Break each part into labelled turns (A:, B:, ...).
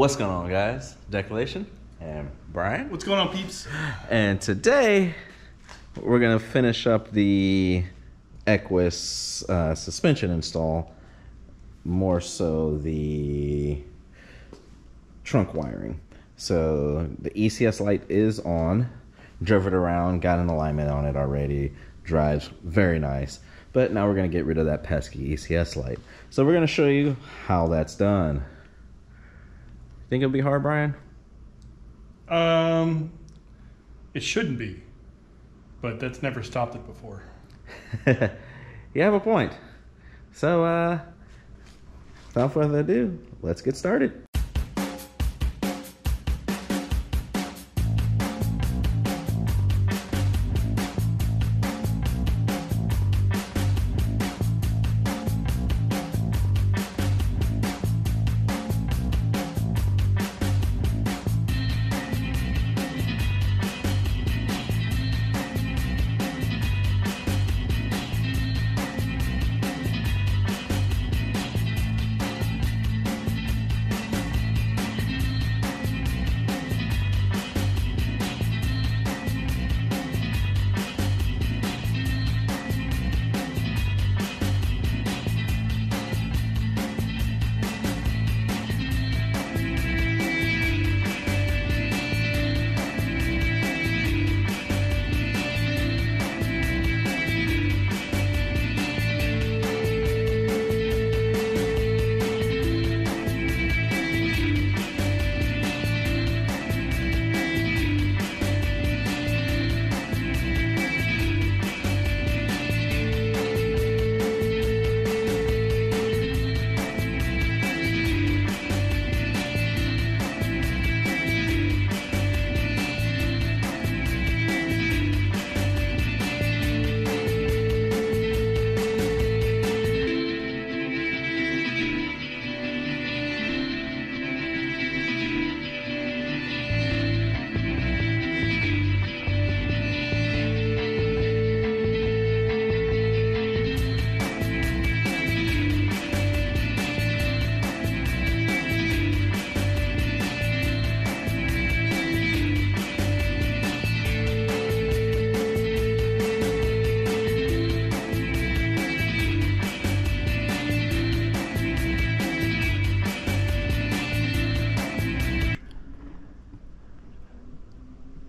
A: What's going on, guys? Decelation and Brian.
B: What's going on, peeps?
A: And today we're gonna finish up the Equus suspension install, more so the trunk wiring. So the ECS light is on. Drove it around, got an alignment on it already. Drives very nice. But now we're gonna get rid of that pesky ECS light. So we're gonna show you how that's done. Think it'll be hard, Brian?
B: It shouldn't be, but that's never stopped it before.
A: You have a point. So, without further ado, let's get started.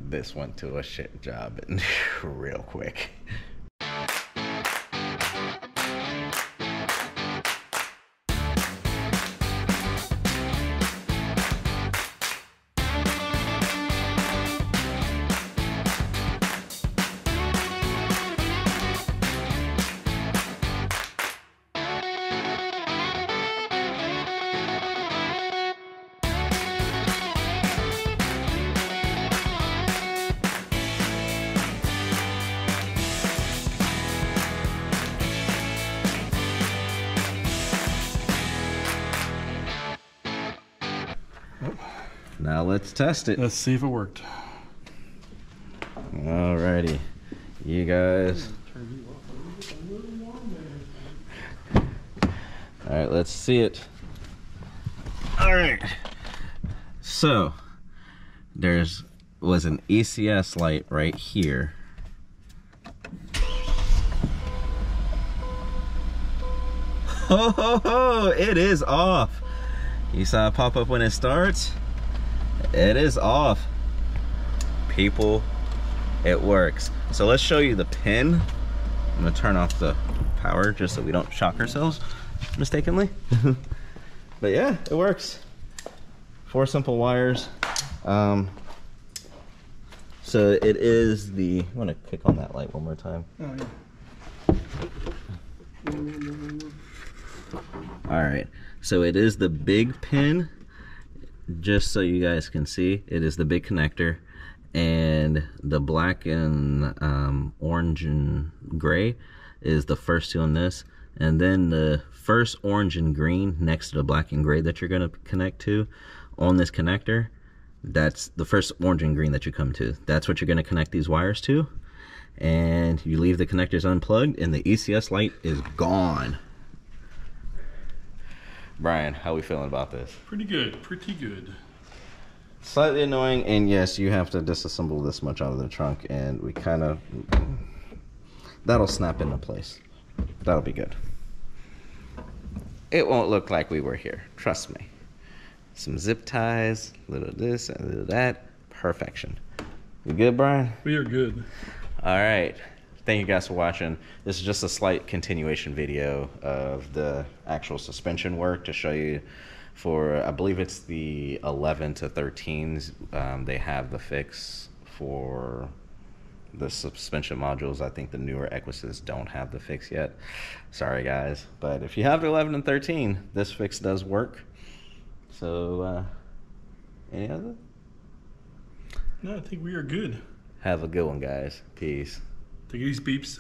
A: This went to a shit job real quick. Now let's test it.
B: Let's see if it worked.
A: Alrighty, you guys. Alright, let's see it. Alright. So, was an ECS light right here. Ho ho ho! It is off. You saw it pop up when it starts? It is off. People, it works. So let's show you the pin. I'm gonna turn off the power just so we don't shock ourselves mistakenly. But yeah, it works. 4 simple wires. So it is the, I wanna click on that light one more time.
B: Oh, yeah.
A: All right, so it is the big pin. Just so you guys can see, it is the big connector, and the black and orange and gray is the first two on this, and then the first orange and green next to the black and gray that you're going to connect to on this connector, that's the first orange and green that you come to. That's what you're going to connect these wires to, and you leave the connectors unplugged and the ECS light is gone. Brian, how we feeling about this?
B: Pretty good. Pretty good.
A: Slightly annoying, and yes, you have to disassemble this much out of the trunk, and we kind of... That'll snap into place. That'll be good. It won't look like we were here. Trust me. Some zip ties, a little of this, a little of that. Perfection. We good, Brian?
B: We are good.
A: All right. Thank you guys for watching. This is just a slight continuation video of the actual suspension work to show you for, I believe it's the 11 to 13s. They have the fix for the suspension modules. I think the newer Equises don't have the fix yet. Sorry, guys. But if you have the 11 and 13, this fix does work. So, any other?
B: No, I think we are good.
A: Have a good one, guys. Peace.
B: Take it easy, peeps.